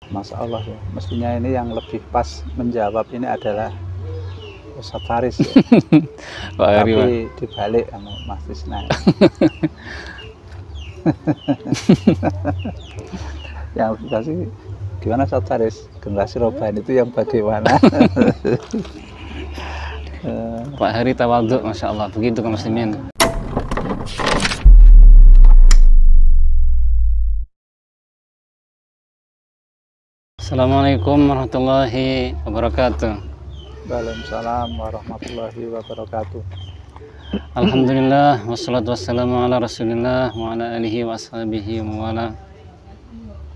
Masya Allah ya, mestinya ini yang lebih pas menjawab ini adalah Ustadz Faris ya. Pak Heri, Pak. Tapi dibalik sama Mas Tisna. Yang dikasih gimana Ustadz Faris? Generasi Robain itu yang bagaimana? Pak Heri tawadhu, Masya Allah, begitu kaum muslimin. Assalamualaikum warahmatullahi wabarakatuh. Waalaikumsalam warahmatullahi wabarakatuh. Alhamdulillah, wassalatu wassalamu ala rasulillah wa ala alihi wa ashabihi wa wala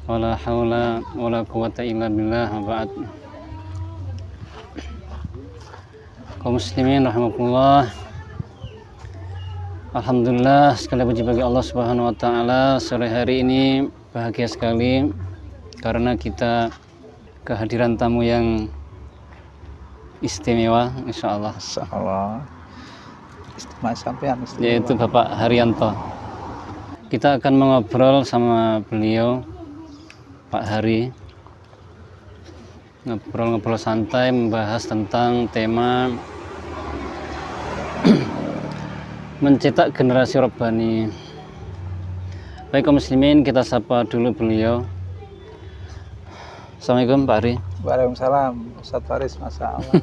wala hawla wala quwata illa billah wa ba'd. Kaum muslimin rahimakumullah. Alhamdulillah, sekali puji bagi Allah Subhanahu wa taala. Sore hari ini bahagia sekali karena kita kehadiran tamu yang istimewa, insya Allah. Istimewa sampean, yaitu Bapak Haryanto. Kita akan mengobrol sama beliau, Pak Hari, ngobrol-ngobrol santai, membahas tentang tema mencetak generasi Robbani. Baik kaum muslimin, kita sapa dulu beliau. Assalamualaikum Pak Hari. Waalaikumsalam Ustadz Faris, Masya Allah.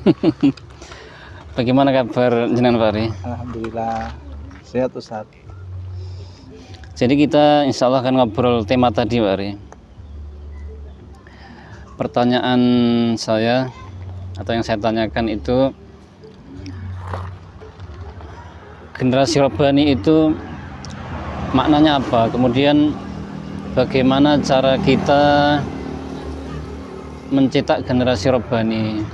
Bagaimana kabar jenengan Pak Hari? Alhamdulillah sehat Ustadz. Jadi kita insya Allah akan ngobrol tema tadi Pak Hari. Pertanyaan saya atau yang saya tanyakan itu, generasi Robbani itu maknanya apa? Kemudian bagaimana cara kita mencetak generasi Robbani?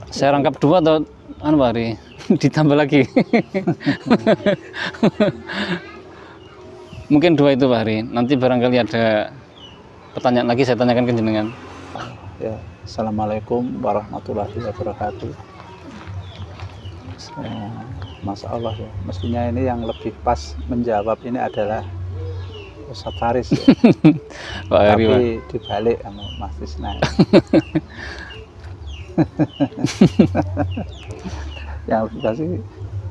Saya rangkap dua atau Pak Hari? Ditambah lagi. Mungkin dua itu Pak Hari. Nanti barangkali ada pertanyaan lagi saya tanyakan ke jenengan. Ya, Assalamualaikum warahmatullahi wabarakatuh. Masya Allah ya, mestinya ini yang lebih pas menjawab ini adalah Ustadz Faris ya. Pak Heri, tapi Pak. dibalik sama Mas Tisna. Yang dikasih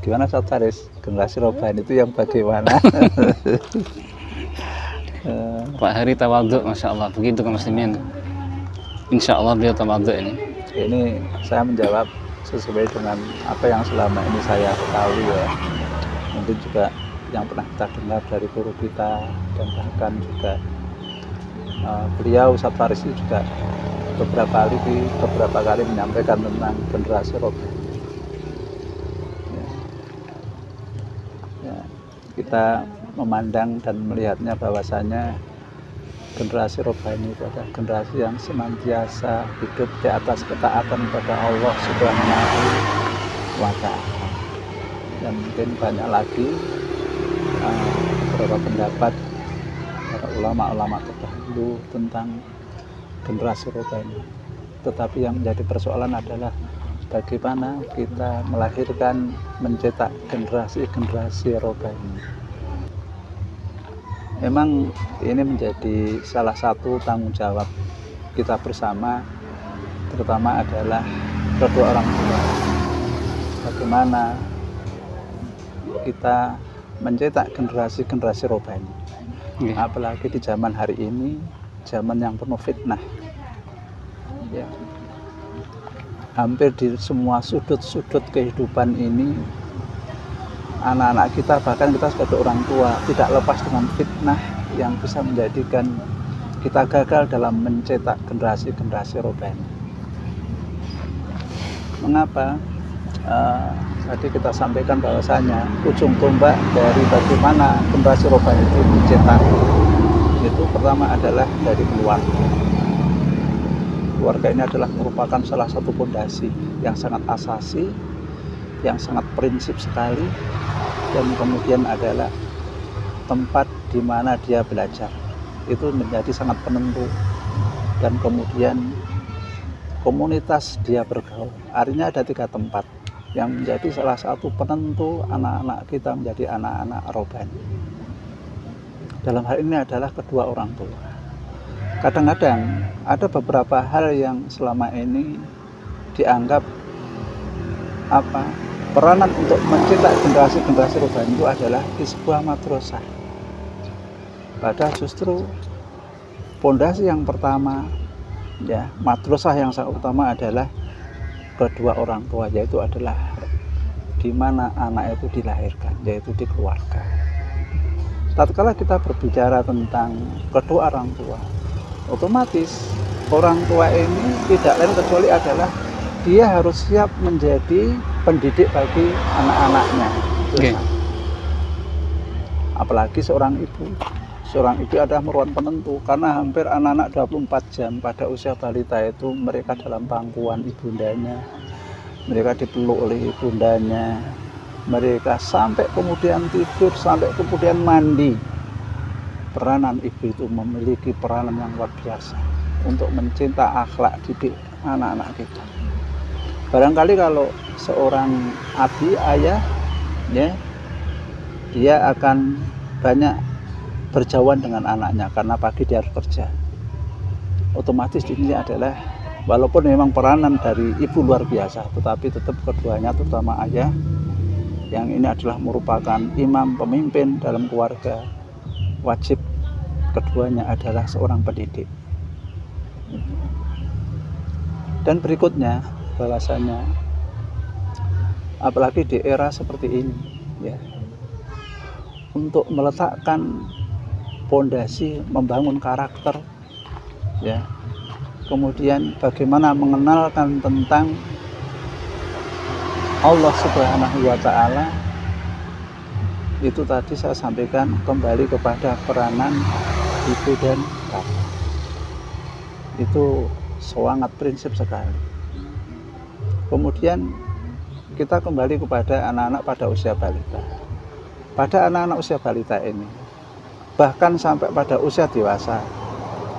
gimana Ustadz Faris? Generasi Robain itu yang bagaimana? Pak Heri tawadhu, Masya Allah, begitu kaum muslimin. Insya Allah beliau tawadhu ini. Ini saya menjawab sesuai dengan apa yang selama ini saya ketahui ya. Mungkin juga yang pernah kita dengar dari guru kita, dan bahkan juga beliau Ustadz Faris juga beberapa kali menyampaikan tentang generasi Robain. Ya, kita memandang dan melihatnya bahwasanya generasi Robain itu adalah generasi yang senantiasa hidup di atas ketaatan kepada Allah Subhanahu wa Ta'ala. Dan mungkin banyak lagi beberapa pendapat para ulama-ulama terdahulu tentang generasi Robain. Tetapi yang menjadi persoalan adalah bagaimana kita melahirkan, mencetak generasi Robain. Memang ini menjadi salah satu tanggung jawab kita bersama, terutama adalah kedua orang tua. Bagaimana kita mencetak generasi Robain. Apalagi di zaman hari ini, zaman yang penuh fitnah. Ya. Hampir di semua sudut-sudut kehidupan ini, anak-anak kita, bahkan kita sebagai orang tua, tidak lepas dengan fitnah yang bisa menjadikan kita gagal dalam mencetak generasi Robain. Mengapa? Tadi kita sampaikan bahwasanya ujung tombak dari bagaimana generasi Robain itu dicetak itu pertama adalah dari keluarga. Keluarga ini adalah merupakan salah satu fondasi yang sangat asasi, yang sangat prinsip sekali, dan kemudian adalah tempat di mana dia belajar. Itu menjadi sangat penentu. Dan kemudian komunitas dia bergaul. Artinya ada 3 tempat yang menjadi salah satu penentu anak-anak kita menjadi anak-anak Robain. dalam hal ini adalah kedua orang tua. Kadang-kadang ada beberapa hal yang selama ini dianggap peranan untuk mencetak generasi-generasi robani itu adalah di sebuah madrasah. Padahal justru pondasi yang pertama, ya, madrasah yang sangat utama adalah kedua orang tua, yaitu adalah di mana anak itu dilahirkan, yaitu di keluarga. Tatkala kita berbicara tentang kedua orang tua, otomatis orang tua ini tidak lain kecuali adalah dia harus siap menjadi pendidik bagi anak-anaknya. Okay. Apalagi seorang ibu adalah merupakan penentu, karena hampir anak-anak 24 jam pada usia balita itu mereka dalam pangkuan ibundanya, mereka dipeluk oleh ibundanya, mereka sampai kemudian tidur, sampai kemudian mandi. Peranan ibu itu memiliki peranan yang luar biasa untuk mencinta akhlak didik anak-anak kita. Barangkali kalau seorang ayah, ya, dia akan banyak berjauhan dengan anaknya karena pagi dia harus kerja. Otomatis ini adalah, walaupun memang peranan dari ibu luar biasa, tetapi tetap keduanya, terutama ayah, yang ini adalah merupakan imam pemimpin dalam keluarga, wajib keduanya adalah seorang pendidik. Dan berikutnya bahwasanya apalagi di era seperti ini, ya, untuk meletakkan pondasi, membangun karakter, ya, kemudian bagaimana mengenalkan tentang Allah Subhanahu wa Ta'ala, itu tadi saya sampaikan kembali kepada peranan ibu dan bapak. Itu sangat prinsip sekali. Kemudian kita kembali kepada anak-anak pada usia balita. Pada anak-anak usia balita ini, bahkan sampai pada usia dewasa,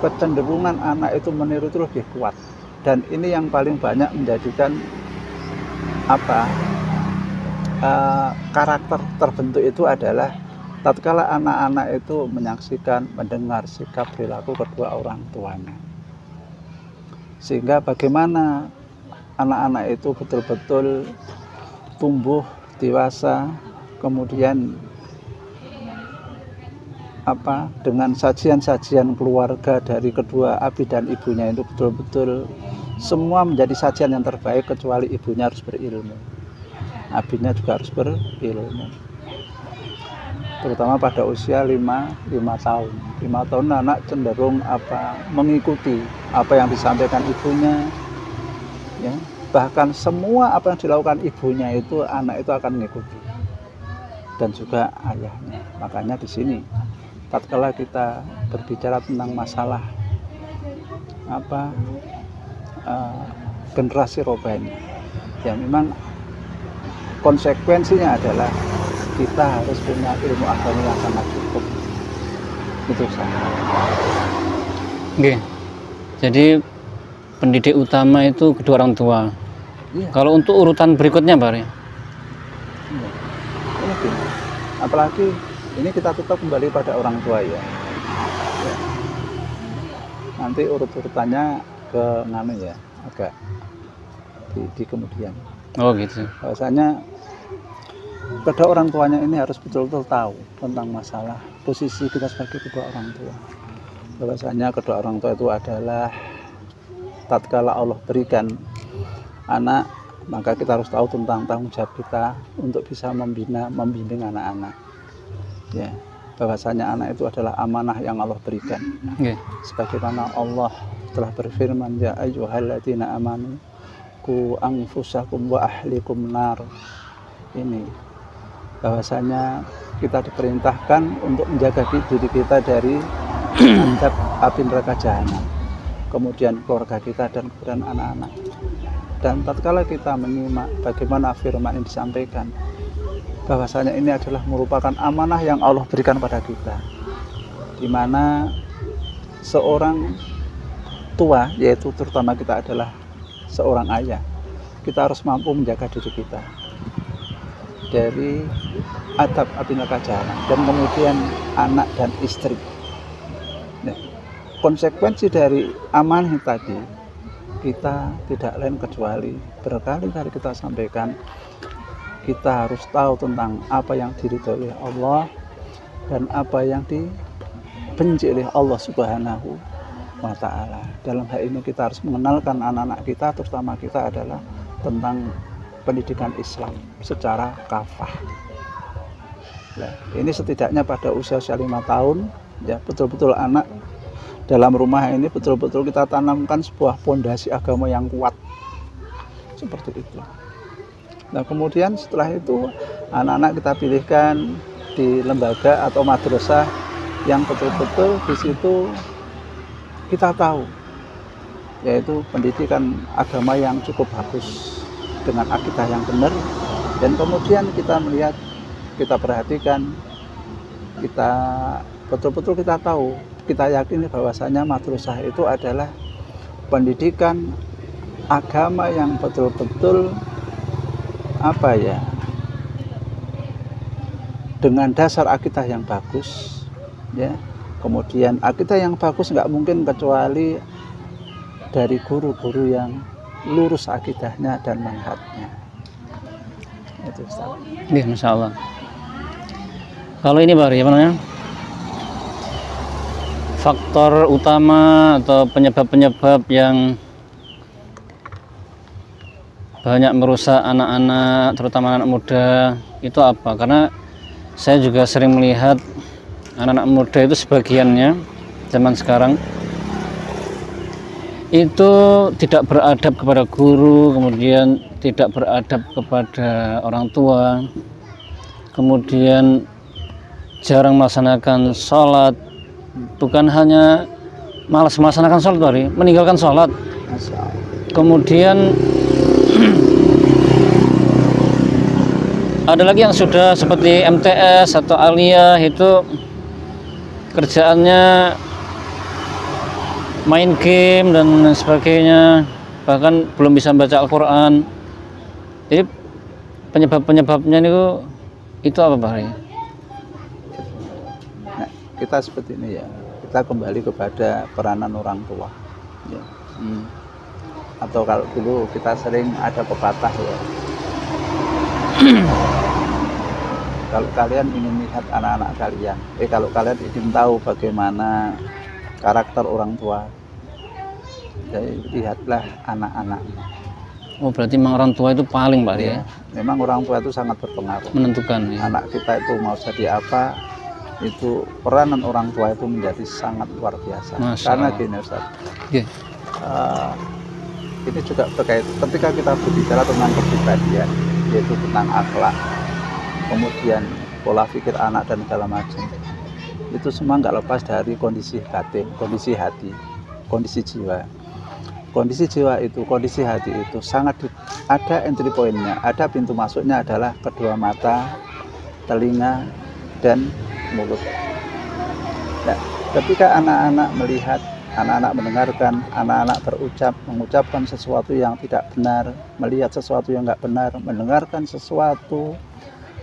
kecenderungan anak itu meniru itu lebih kuat. Dan ini yang paling banyak menjadikan karakter terbentuk itu adalah tatkala anak-anak itu menyaksikan, mendengar sikap perilaku kedua orang tuanya. Sehingga bagaimana anak-anak itu betul-betul tumbuh dewasa, kemudian dengan sajian-sajian keluarga dari kedua abi dan ibunya itu betul-betul semua menjadi sajian yang terbaik, kecuali ibunya harus berilmu, abinya juga harus berilmu. Terutama pada usia 5 tahun. 5 tahun anak cenderung mengikuti apa yang disampaikan ibunya, ya. Bahkan semua apa yang dilakukan ibunya itu anak itu akan mengikuti, dan juga ayahnya. Makanya di sini tatkala kita berbicara tentang masalah generasi robani, ya memang konsekuensinya adalah kita harus punya ilmu agama yang sangat cukup. Itu saja. Oke. Jadi pendidik utama itu kedua orang tua. Iya. Kalau untuk urutan berikutnya, Pak Ri? Iya. Mungkin. Apalagi ini kita tetap kembali pada orang tua, ya. Nanti urut-urutannya ke ya, agak di kemudian. Oh gitu. Bahwasanya kedua orang tuanya ini harus betul-betul tahu tentang masalah posisi kita sebagai kedua orang tua. Bahwasanya kedua orang tua itu adalah tatkala Allah berikan anak, maka kita harus tahu tentang tanggung jawab kita untuk bisa membimbing anak-anak. Ya, bahwasanya anak itu adalah amanah yang Allah berikan. Okay. Sebagaimana Allah telah berfirman, ya ayyuhalladzina amanu qu anfusakum wa ahlikum nar. Ini bahwasanya kita diperintahkan untuk menjaga diri kita dari azab api neraka jahanam, kemudian keluarga kita dan kemudian anak-anak. Dan tatkala kita menyimak bagaimana firman ini disampaikan, bahwasanya ini adalah merupakan amanah yang Allah berikan pada kita, di mana seorang tua, yaitu terutama kita adalah seorang ayah, kita harus mampu menjaga diri kita. dari adab abinaka jalan, dan kemudian anak dan istri. Nah, konsekuensi dari amanah tadi, kita tidak lain kecuali berkali-kali kita sampaikan, kita harus tahu tentang apa yang diridhoi oleh Allah dan apa yang dibenci oleh Allah Subhanahu wa Ta'ala. Dalam hal ini kita harus mengenalkan anak-anak kita, terutama kita, adalah tentang pendidikan Islam secara kafah. Nah, ini setidaknya pada usia-usia 5 tahun, ya, betul-betul anak dalam rumah ini betul-betul kita tanamkan sebuah pondasi agama yang kuat, seperti itu. Nah, kemudian setelah itu anak-anak kita pilihkan di lembaga atau madrasah yang betul-betul di situ kita tahu, yaitu pendidikan agama yang cukup bagus dengan akidah yang benar, dan kemudian kita melihat, kita perhatikan, kita betul-betul kita tahu, kita yakini bahwasanya madrasah itu adalah pendidikan agama yang betul-betul apa ya, dengan dasar akidah yang bagus, ya. Kemudian akidah yang bagus nggak mungkin kecuali dari guru-guru yang lurus akidahnya dan manhajnya. Itu Ustaz. Iya, Masya Allah. Kalau ini Pak, apa namanya? Faktor utama atau penyebab-penyebab yang banyak merusak anak-anak, terutama anak muda, itu apa? Karena saya juga sering melihat anak-anak muda itu sebagiannya zaman sekarang itu tidak beradab kepada guru, kemudian tidak beradab kepada orang tua, kemudian jarang melaksanakan sholat, bukan hanya malas melaksanakan sholat, meninggalkan sholat. Kemudian ada lagi yang sudah seperti MTS atau Aliyah, itu kerjaannya main game dan sebagainya, bahkan belum bisa baca Al-Quran. Jadi penyebab-penyebabnya itu apa Pak? Nah, kita seperti ini ya, kita kembali kepada peranan orang tua, ya. Atau kalau dulu kita sering ada pepatah ya, kalau kalian ingin lihat anak-anak kalian, kalau kalian ingin tahu bagaimana karakter orang tua, jadi lihatlah anak-anak. Oh, berarti memang orang tua itu paling Pak ya? Memang orang tua itu sangat berpengaruh, menentukan ya. Anak kita itu mau jadi apa, itu peranan orang tua itu menjadi sangat luar biasa. Karena gini Ustaz, ini juga terkait ketika kita berbicara tentang kepribadian, yaitu tentang akhlak, kemudian pola pikir anak dan segala macam, itu semua nggak lepas dari kondisi batin, kondisi hati, kondisi jiwa. Kondisi jiwa itu, kondisi hati itu sangat ada entry point-nya, ada pintu masuknya adalah kedua mata, telinga, dan mulut. Nah, ketika anak-anak melihat, anak-anak mendengarkan, anak-anak mengucapkan sesuatu yang tidak benar, melihat sesuatu yang nggak benar, mendengarkan sesuatu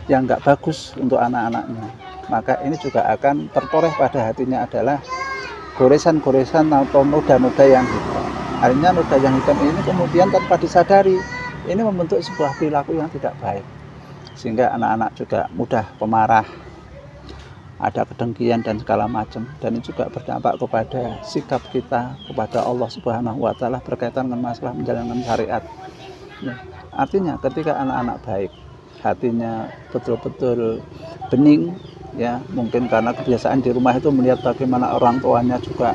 yang nggak bagus untuk anak-anaknya, maka ini juga akan tertoreh pada hatinya adalah goresan-goresan atau noda-noda yang hitam. Akhirnya noda yang hitam ini kemudian tanpa disadari ini membentuk sebuah perilaku yang tidak baik, sehingga anak-anak juga mudah pemarah, ada kedengkian dan segala macam, dan ini juga berdampak kepada sikap kita kepada Allah Subhanahu wa Ta'ala berkaitan dengan masalah menjalankan syariat. Ya, artinya ketika anak-anak baik, hatinya betul-betul bening, ya, mungkin karena kebiasaan di rumah itu melihat bagaimana orang tuanya juga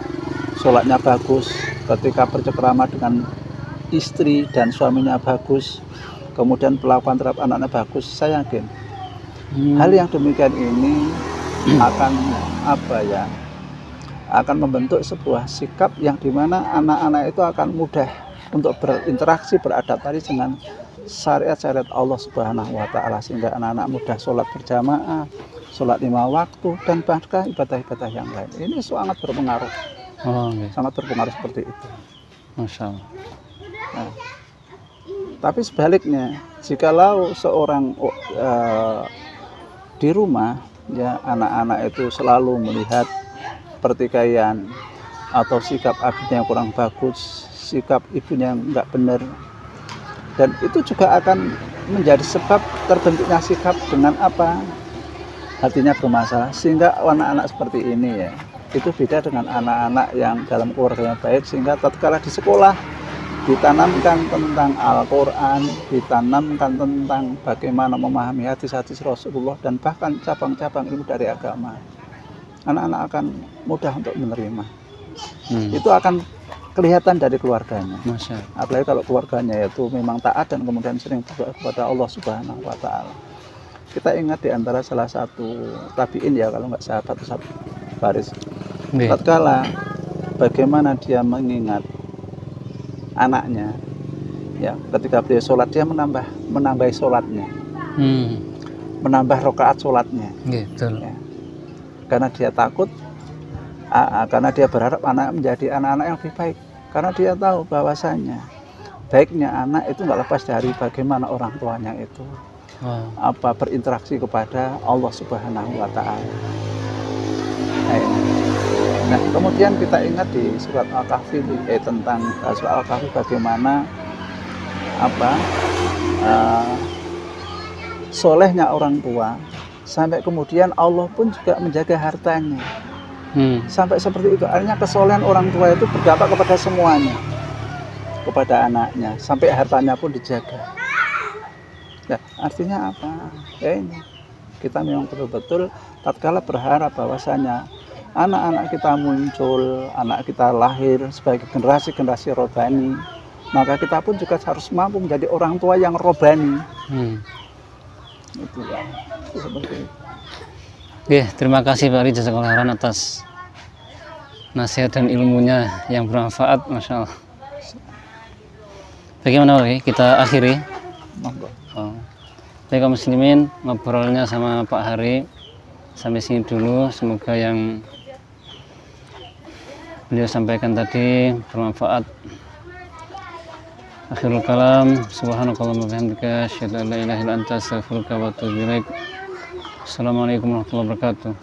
sholatnya bagus, ketika bercengkrama dengan istri dan suaminya bagus, kemudian perlakuan terhadap anak-anak bagus, saya yakin hal yang demikian ini akan akan membentuk sebuah sikap yang dimana anak-anak itu akan mudah untuk berinteraksi, beradaptasi dengan syariat-syariat Allah Subhanahu wa Ta'ala, sehingga anak-anak mudah sholat berjamaah, sholat 5 waktu, dan bahkan ibadah-ibadah yang lain. Ini sangat berpengaruh. Sangat berpengaruh seperti itu. Masya Allah. Nah, Tapi sebaliknya, jikalau seorang di rumah, ya anak-anak itu selalu melihat pertikaian atau sikap ayahnya yang kurang bagus, sikap ibunya yang nggak benar, dan itu juga akan menjadi sebab terbentuknya sikap dengan apa? Hatinya bermasalah, sehingga anak-anak seperti ini ya, itu beda dengan anak-anak yang dalam keluarga yang baik, sehingga tatkala di sekolah ditanamkan tentang Al-Quran, ditanamkan tentang bagaimana memahami hadis-hadis Rasulullah, dan bahkan cabang-cabang ilmu dari agama, anak-anak akan mudah untuk menerima. Itu akan kelihatan dari keluarganya. Apalagi kalau keluarganya itu memang taat dan kemudian sering berdoa kepada Allah Subhanahu wa Ta'ala. Kita ingat di antara salah satu tabi'in, ya kalau nggak sahabat Faris, tatkala bagaimana dia mengingat anaknya, ya ketika beliau sholat, dia menambah sholatnya, menambah rakaat sholatnya, ya. Karena dia takut, karena dia berharap anak menjadi anak-anak yang lebih baik, karena dia tahu bahwasanya baiknya anak itu nggak lepas dari bagaimana orang tuanya itu berinteraksi kepada Allah Subhanahu wa Ta'ala. Nah, kemudian kita ingat di surat Al-Kahfi tentang surat Al-Kahfi bagaimana solehnya orang tua, sampai kemudian Allah pun juga menjaga hartanya. Sampai seperti itu. Artinya kesolehan orang tua itu berdampak kepada semuanya, kepada anaknya, sampai hartanya pun dijaga. Nah, artinya apa? Ya ini, kita memang betul-betul tatkala berharap bahwasanya anak-anak kita muncul, anak kita lahir sebagai generasi-generasi robani, maka kita pun juga harus mampu menjadi orang tua yang robani. Itu ya, seperti itu. Terima kasih Pak Ri, jazakallahu khairan atas nasihat dan ilmunya yang bermanfaat, Masya Allah. Bagaimana Pak Ri, kita akhiri? Baik kaum muslimin, ngobrolnya sama Pak Hari sampai sini dulu. Semoga yang beliau sampaikan tadi bermanfaat. Akhirul kalam, subhanakallahumma wa bihamdika, asyhadu an la ilaha illa anta, astaghfiruka wa atubu ilaik. Assalamualaikum warahmatullahi wabarakatuh.